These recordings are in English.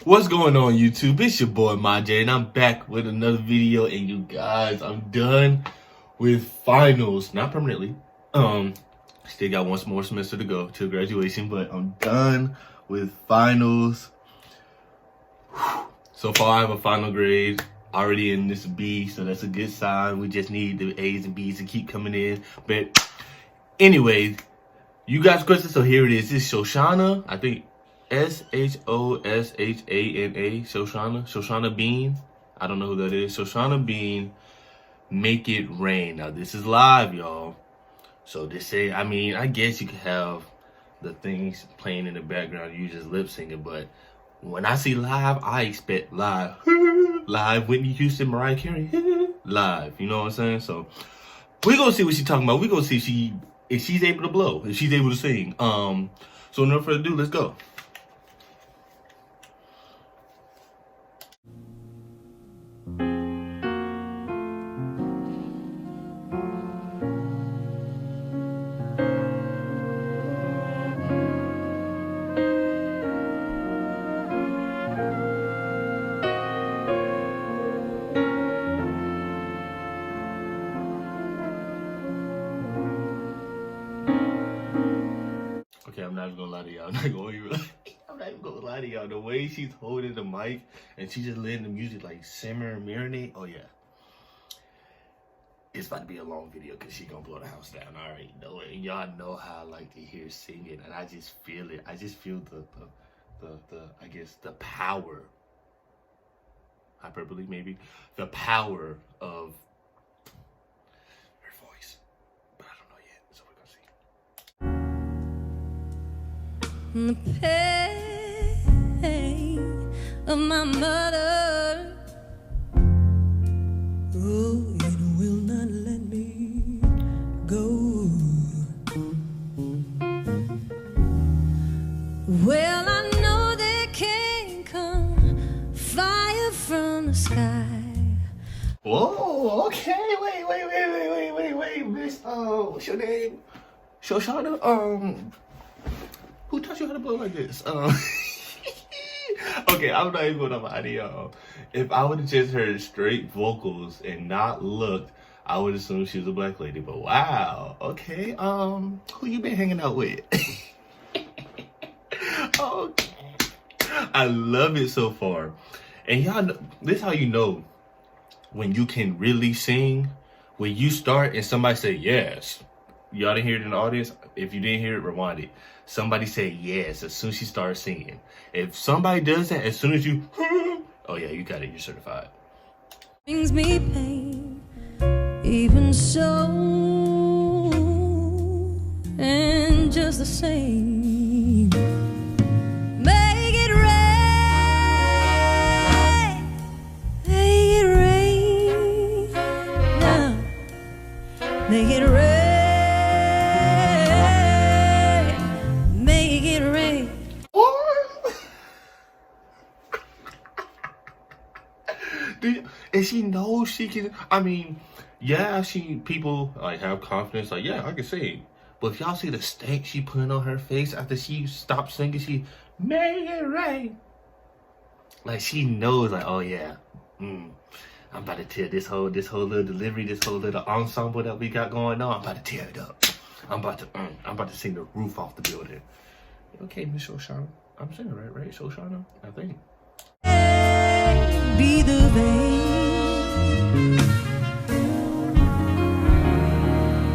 What's going on, YouTube? It's your boy Majay, and I'm back with another video. And you guys, I'm done with finals, not permanently. Still got one more semester to go till graduation, but I'm done with finals. So far, I have a final grade already in this B, so that's a good sign. We just need the A's and B's to keep coming in. But anyways, you guys' questions. So here it is. This is Shoshana. I think Shoshana. Shoshana Bean. I don't know who that is. Shoshana Bean. Make It Rain. Now this is live, y'all. So this say, I mean, I guess you could have the things playing in the background. You just lip singing, but when I see live, I expect live. Live Whitney Houston, Mariah Carey. Live. You know what I'm saying? So we gonna see what she's talking about. We gonna see if she's able to blow, if she's able to sing. So no further ado, let's go. Okay, I'm not even gonna lie to y'all. I'm not even gonna lie to y'all. The way she's holding the mic and she's just letting the music like simmer and marinate. Oh yeah, it's about to be a long video because she's gonna blow the house down. I already know it. And y'all know how I like to hear singing, and I just feel it. I just feel the I guess the power. Hyperbole maybe. The power of her voice. But I don't know yet, so we're gonna see. The pain of my mother, oh, it will not let me go. Well, I know there can come fire from the sky. Whoa, okay, wait, miss, what's your name? Shoshana, who taught you how to blow like this? Okay, I'm not even gonna lie to y'all. If I would have just heard straight vocals and not looked, I would assume she was a black lady. But wow, okay, who you been hanging out with? Okay. I love it so far. And y'all know, this is how you know when you can really sing. When you start and somebody say yes. Y'all didn't hear it in the audience? If you didn't hear it, rewind it. Somebody say yes as soon as she starts singing. If somebody does that, as soon as you, oh yeah, you got it, you're certified. Brings me pain, even so, and just the same. Make it rain, make it rain, now, make it rain. And she knows she can. I mean, yeah, people like have confidence. Like, yeah, I can sing. But if y'all see the stank she putting on her face after she stopped singing, she made it rain. Like she knows, like, oh yeah, I'm about to tear this whole little delivery, this whole little ensemble that we got going on. I'm about to tear it up. I'm about to sing the roof off the building. Okay, Miss Shoshana, I'm singing right, Shoshana, I think. Be the vein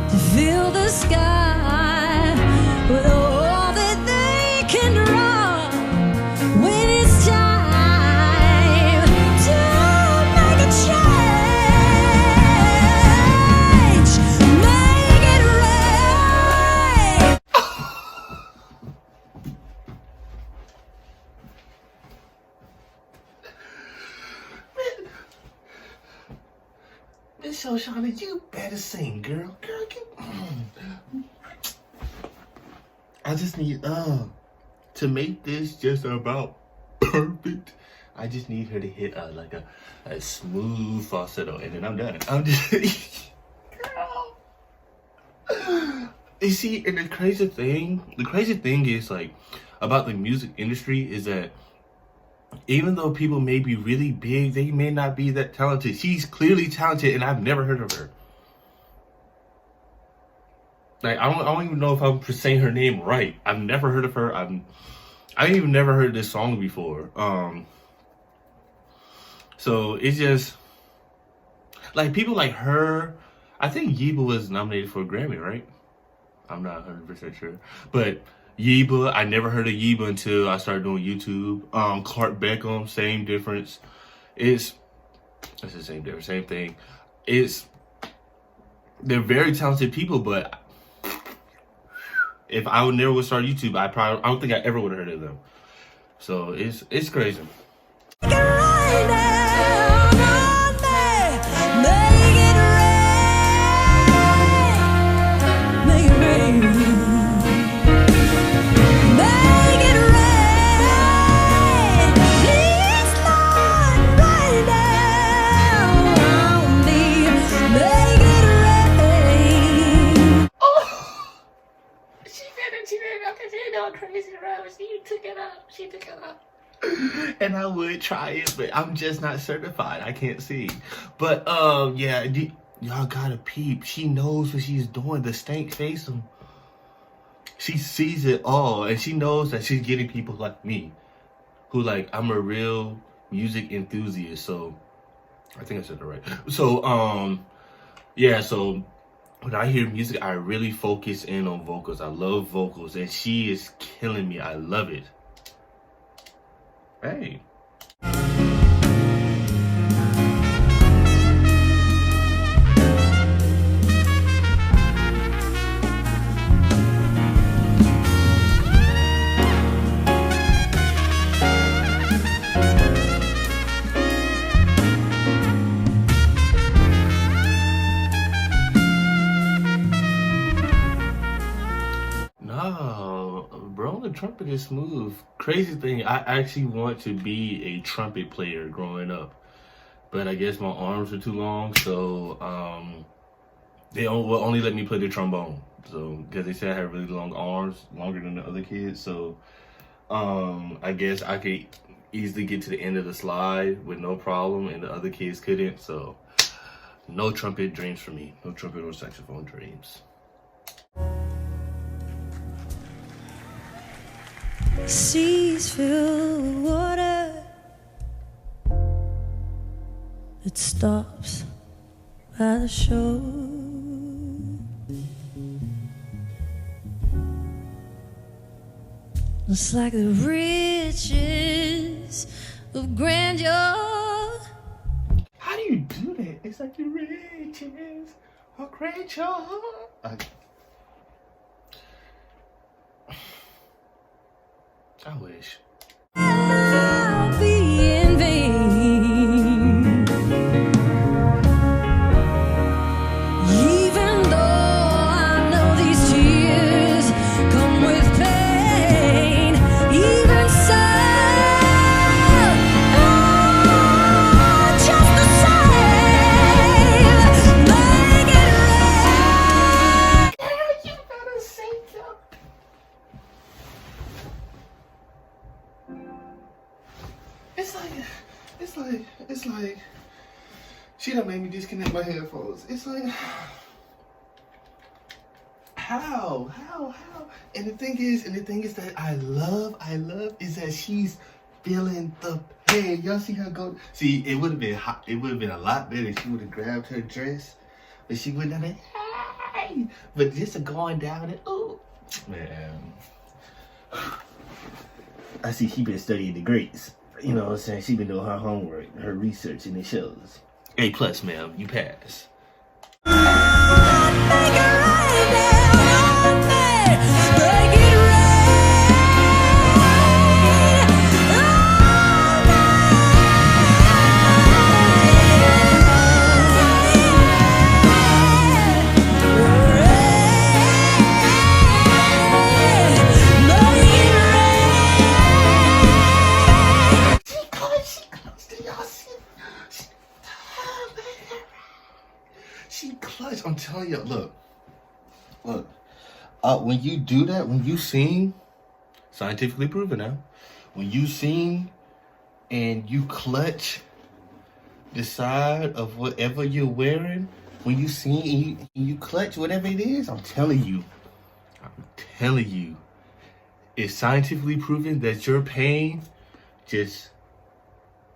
to fill the sky with all that they can draw when it's time to make a change. Make it rain. Miss Shoshana, you better sing, girl. I just need to make this just about perfect. I just need her to hit like a smooth falsetto, and then I'm done. I'm just girl. You see, and the crazy thing is like about the music industry is that even though people may be really big, they may not be that talented. She's clearly talented, and I've never heard of her. Like, I don't even know if I'm saying her name right. I've never heard of her. I even never heard this song before. So it's just like people like her. I think Yeba was nominated for a Grammy, right? I'm not 100% sure, but Yeba, I never heard of Yeba until I started doing YouTube. Clark Beckham, same difference. It's the same difference, same thing. They're very talented people, but if I would never would start YouTube, I don't think I ever would have heard of them. So it's crazy. She took it out. And I would try it, but I'm just not certified. I can't sing. But yeah, y'all gotta peep. She knows what she's doing. The stank face. She sees it all, and she knows that she's getting people like me, who like I'm a real music enthusiast. So I think I said it right. So yeah. So when I hear music, I really focus in on vocals. I love vocals, and she is killing me. I love it. Hey. No, bro, the trumpet is smooth. Crazy thing, I actually want to be a trumpet player growing up, but I guess my arms are too long, so they will only let me play the trombone. So because they said I have really long arms, longer than the other kids. So I guess I could easily get to the end of the slide with no problem, and the other kids couldn't. So no trumpet dreams for me. No trumpet or saxophone dreams. Seas filled with water, it stops by the shore. It's like the riches of grandeur. How do you do that? It's like the riches of grandeur. I wish. I'll be in vain, even though I know these tears come with pain. Even so, just the same, make it right. Girl, you better sing them. It's like, she done made me disconnect my headphones. It's like, how? And the thing is that I love is that she's feeling the pain. Y'all see her go? See, it would have been hot. It would have been a lot better if she would have grabbed her dress, but she wouldn't have been, hey! But just going down and, oh, man. I see she been studying the greats. You know what I'm saying? She been doing her homework, her research, and it shows. A+, ma'am. You pass. She clutch. I'm telling you, look. When you do that, when you sing, scientifically proven now, when you sing and you clutch the side of whatever you're wearing when you sing and you clutch whatever it is, I'm telling you, it's scientifically proven that your pain just,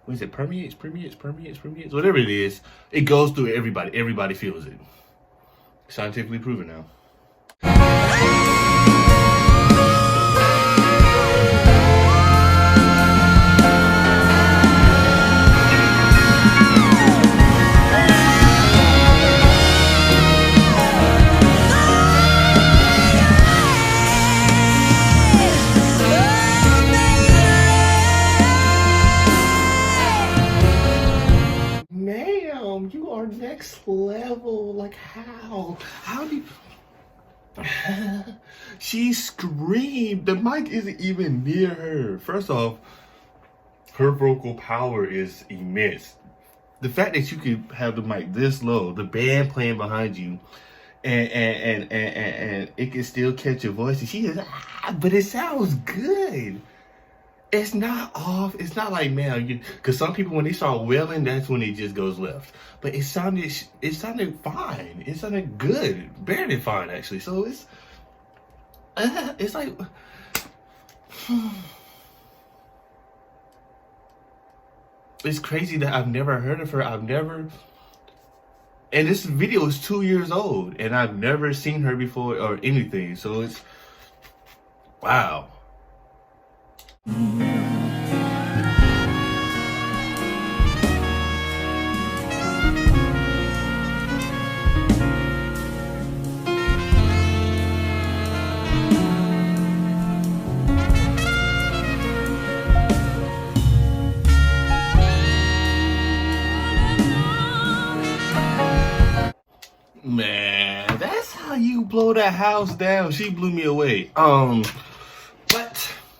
what is it, permeates, whatever it is, it goes through everybody. Everybody feels it. Scientifically proven now. Ma'am, you are next level. Like, how? How do you... She screamed. The mic isn't even near her. First off, her vocal power is immense. The fact that you could have the mic this low, the band playing behind you, and it can still catch your voice. And she is, but it sounds good. It's not off. It's not like, man, because some people, when they start wailing, that's when it just goes left. But it sounded fine. It sounded good, barely fine actually. So it's like, it's crazy that I've never heard of her. And this video is 2 years old, and I've never seen her before or anything. So it's, wow. Man, that's how you blow that house down. She blew me away.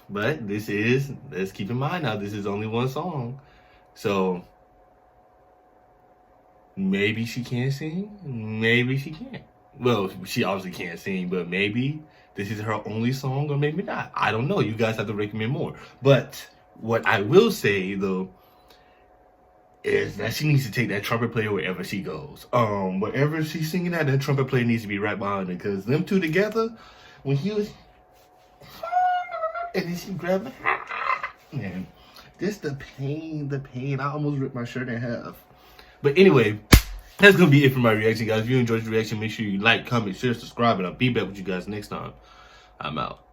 But this is, let's keep in mind now, this is only one song. So maybe she can't sing, maybe she can't. Well, she obviously can't sing, but maybe this is her only song, or maybe not. I don't know. You guys have to recommend more. But what I will say though is that she needs to take that trumpet player wherever she goes. Wherever she's singing at, that trumpet player needs to be right behind her, because them two together, when he was, and then she grabbed me, man, just the pain, I almost ripped my shirt in half. But anyway, that's gonna be it for my reaction, guys. If you enjoyed the reaction, make sure you like, comment, share, subscribe, and I'll be back with you guys next time. I'm out.